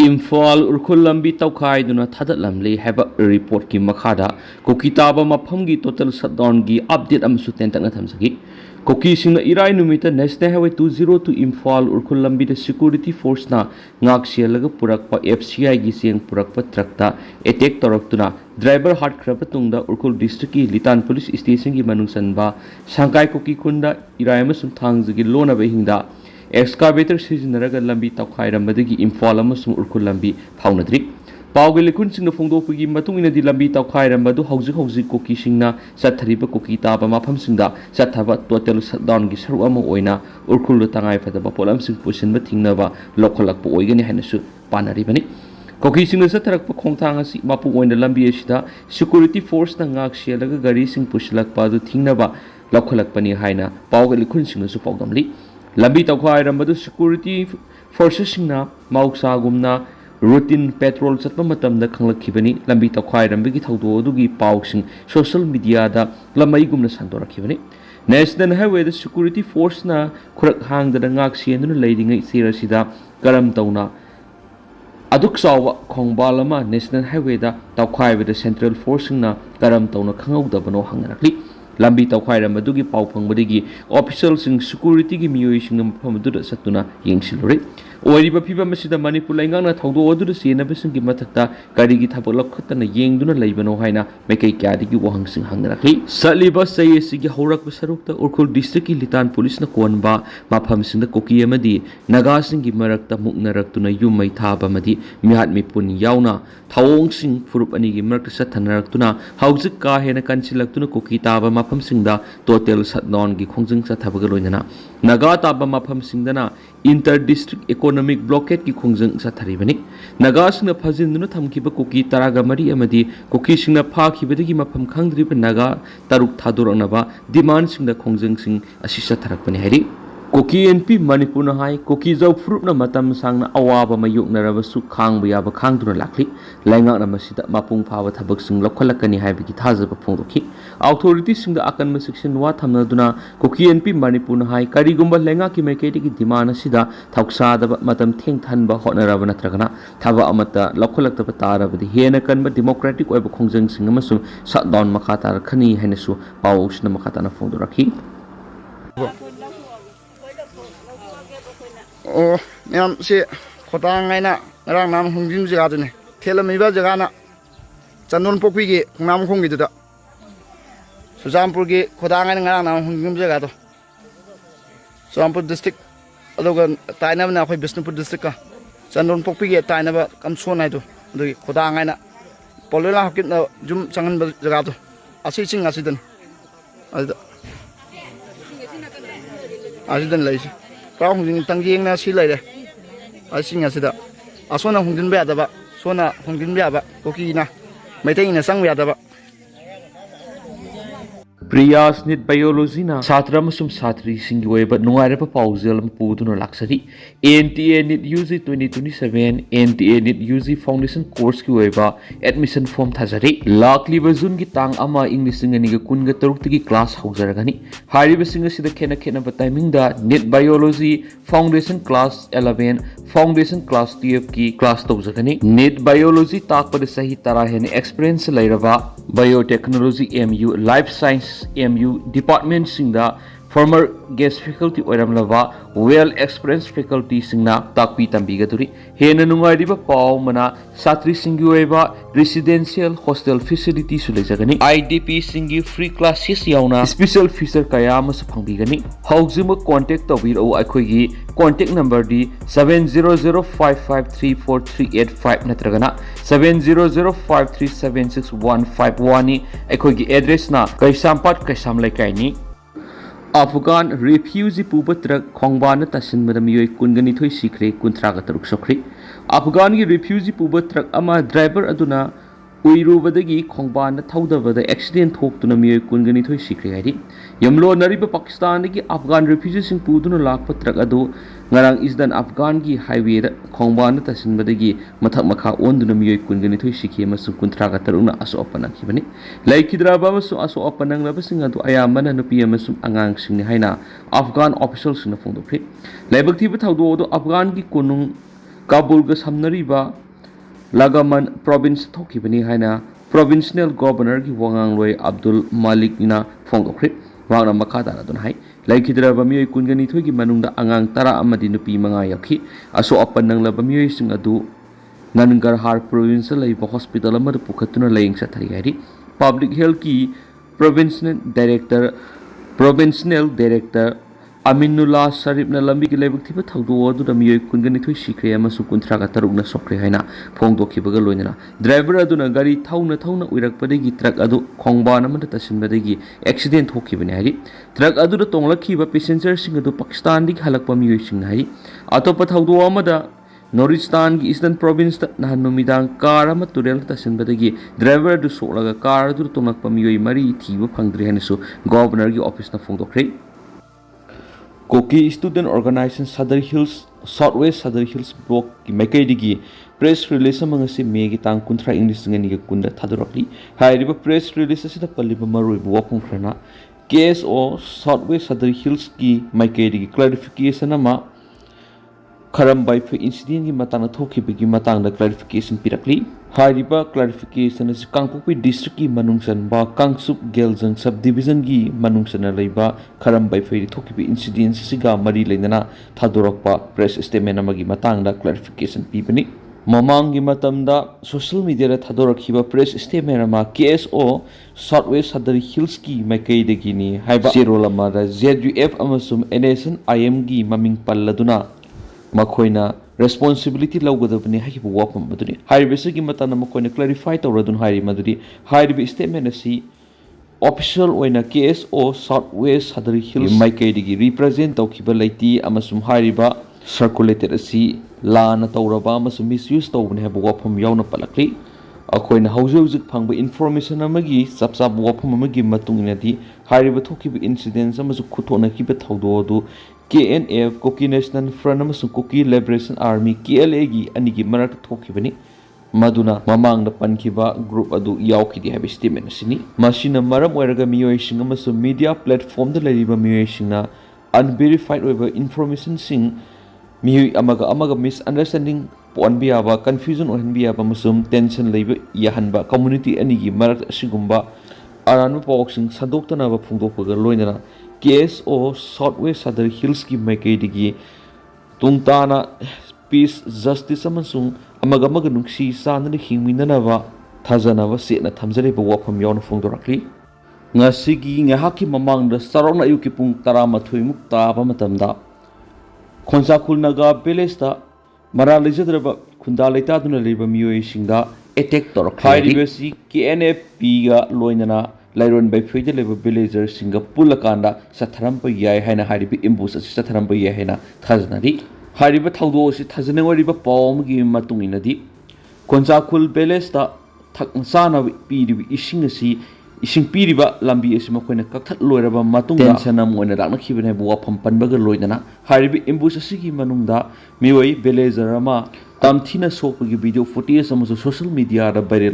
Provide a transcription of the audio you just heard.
Imphal urkhul lambi tawkhai duna thadat lamli haba report ki makhada koki taba mafam gi total shutdown gi update amsu tentak na thamsagi koki singna irai numita national highway 202 Imphal urkhul lambi the security force na ngak sialaga purakpa FCI gi siang purakpa trakta attack toraktuna driver hard krapa tungda urkhul district ki litan police station gi manung sanba sangkai koki kunda irai amasum thangjagi lona behingda excavator sizinaraga lambi tawkhai rambadagi Imphal amasum urkhul lambi phaunadri pawge lekun singna phongdokpagi matungina di lambi tawkhai rambadu hojik koki singna sathariba koki taba mafam singda sathaba total shutdown gi saru ama oina urkhul tangai fadaba polam sing pusinba thingnaba lokholakpa oigani hanasu panari bani koki singna satharakpa khongthang asi mapu oina lambi asida security force na ngak sialaga gari sing pusilakpa du thingnaba lokholakpani haina pawge lekun singna su pawdamli lambi tawkhai rambadu security forces singna mauksa gumna routine patrol chatpa matamda khanglakhibani lambi tawkhai rambagi thawdo adugi pawsing social media da lamai gumna sandorakhibani national highway da security force na khurak hangda ngak sienduna leidingai Sire sida karam tawna aduk sawa khongbal national highway da tawkhai da central force na karam tawna khangawdabano hangarakli lambi tawkhai rambadagi paw phangbadagi official sing security gi miyoi sing mafamadu satuna yengsilori oiriba phiba masida Manipur laingana thawdo odu senaba sing gi mathakta karigi thabak lokhatana yengduna leibano haina mekai kyadigi wahang sing hangrakli saliba sayesi gi horak sarukta urkhul district ki litan police na konba mafam sing da koki amadi naga sing gi marakta muknaraktuna yumai thaba madi mihat mipun yauna thawong sing furup ani gi marakta sathanaktuna hawjik ka hena kansilaktuna koki taba mafam singda total shutdown gi khongjing sathabaga loinana naga taba mafam singdana inter district economic blockade ki khongjing satharibani naga singna phajinduna thamkiba koki taraga mari amadi koki singna phakibadagi mafam khangdriba naga taruk thadoranaba demand singda khongjing sing asi satharakpani hari koki NP Manipur na hai koki jau fruit na matam sangna awaba mayuk naraba su khang buyaba khangduna lakli laingak na masida mapung phawa thabak sing lokhalakani haibagi thajaba phongdoki authority singda akan ma section wa thamna duna koki NP Manipur na hai karigumba laingak ki maiketi ki demand asida thoksa daba matam theng thanba honaraba natragana thaba amata lokhalakta tarabadi hena kanba democratic oiba khongjang sing amasung shutdown makha tar khani hainasu pawsna makha tana phongdoraki Oh, nyam si Khudong ngay na ngarang nam hungjim jaga tu ne thelam iba jaga na chandon pokpi gi nam khongi tu da Sujampur gi Khudong ngay ngarang nam hungjim jaga tu Sujampur district adoga taina na khoi Bisnupur district ka chandon pokpi gi taina ba kam son ai tu adogi Khudong ngay na polela hakit na jum changan jaga tu asi ching asidan asidan lai si Kau hungjin tangjing na silai de, asing asida. Asona hungjin be adaba, sona hungjin be aba, koki na, Meetei na sang be adaba. Priyas nit biology na satra masum satri singi weba nungai pa pausel mpuduna laksari NTA nit UG 2027 NTA nit UG foundation course ki weba admission form thajari lakli bazun ki tang ama english ngani ga kun ga taruk tigi class haujaragani hari basinga sida khena ba timing da nit biology foundation class 11 foundation class 12 ki class tawjagani nit biology takpa de sahi tara hen experience lairaba biotechnology MU life science MU department singda former guest faculty oiramlava well experienced faculty singna takpi tambigaduri hena nungai diba paw mana satri singi oiba residential hostel facility sulejagani IDP singi free classes yauna special feature kaya mas phangbigani haujima contact tawir au akhoi contact number di 7005534385 natragana 7005376151 akhoi address na kaisampat kaisam laikai ni Afghan refugee pubatrak khongbana tasinmada miyoi kungani thoi sikre kuntraga taruk sokri Afghan gi refugee pubatrak ama driver aduna uirubadagi khongbana thaudabada accident thoktuna miyoi kungani thoi sikre hari yamlo nariba Pakistan gi Afghan refugee sing puduna lakpa trak adu ngarang isdan Afghan gi highway da khongbana tasinbadagi mathak makha onduna miyoi kungani thoi sikhe masu kuntraga taruna aso opana kibani laikidraba masu aso opanang labasing adu ayamana nupi masu angang sing haina Afghan officials na phongdokri laibak thiba thawdo do Afghan gi kunung Kabul ga samnariba Lagaman province thokibani haina provincial governor gi wangang loi Abdul Malik ina phongdokre wangna makada na don hai laikidra bamioi kungani thogi manungda angang tara amadi nupi manga yakhi aso apanang la bamioi sing adu Nangar Har province laiba hospital amada pukhatuna laying sathari hari public health ki provincial director Aminullah Sharif na lambi ki lebak thiba thawdo adu da miyoi kungani thoi sikre amasu kunthra ga taruk na sokre haina phongdokhi baga loinana driver adu na gari thawna uirak padegi truck adu khongba na mata tasin badegi accident hoki bani hari truck adu da tonglakhi ba passenger sing adu Pakistan dik halakpa miyoi sing hari atopa thawdo amada Noristan ki Eastern Province na numidang car ama turel tasin badegi driver adu solaga car adu tonglakpa miyoi mari thiba phangdri hanisu governor gi office na phongdokre Kuki Student Organization Southwest Southern Hills Block ki Meetei-kuki press release amangasi May ki tang kunthra English ngani ki kunda thadorakli hairiba press release asida palliba maroi wapong khrana KSO Southwest Southern Hills ki Meetei-kuki clarification ama Kharambai for incident ki matang thokibagi matang da clarification pirakli hairiba clarification is Kangpokpi district ki manungsan ba Kangsup Geljang subdivision gi manungsan leiba Kharambai for thokibi incident siga mari leinana thadorakpa press statement amagi matang da clarification pipani mamang gi matamda social media ra thadorakhiba press statement ama KSO Southwest Southern Hills ki Meetei-kuki ni haiba sirolama da ZUF amasum NSN IM gi maming palladuna makoina responsibility laugadabani haibu wapam maduni hairibese gi matana makoina clarify tawradun hairi maduri hairibi statement asi official oina KSO Southwest Southern Hills Meetei-kuki represent tawkiba laiti amasum hairiba circulated asi lana tawraba amasum misuse tawbani haibu wapam yauna palakli akoina haujuk phangba information amagi sapsap wapam amagi matunginadi hairiba thokiba incidents amasu khutona kiba thawdo du KNF Kuki National Front amasung Kuki Liberation Army KLA gi anigi marak thokibani maduna mamang na pankiba group adu yaukidi habi statement asini masina maram oiraga miyoi sing amasung media platform da lariba miyoi singna unverified oiba information sing miyoi amaga misunderstanding ponbiaba confusion ohenbiaba amasung tension leiba yahanba community anigi marak asigumba aranba pawksing sandoktana ba phungdokpaga loinana KSO Southwest Southern Hills ki Meetei-kuki tungtana peace justice amasung amaga nungsi sanana hingminanaba thajanaba sena thamjareba wafam yauna phongdorakli ngasigi ngahaki mamangda sarona ayuki pung 13 muk taba matamda Khonsakhul Naga Palle da mara lejadraba khunda leitaduna leba miyoi singda attack torakli hairibasi KNF ga loinana Lairon by Fede level villager singa Pulakanda Satharampa Yai Hana Haribi Imbus Satharampa Yahena Taznadi Hariba Taudo Tazanariba Palm Gim Matunginadi Khonsakhul Belesta Taksana Piri Ishingasi Ishing Piriba Lambi Isimakona Kakat Loiraba Matung Sanam when a Ranakiban have wapam Panbaga Loidana Haribi Imbus Sigi Manunda Miway Beleza Rama Tamtina Sopa video footage some social media the burial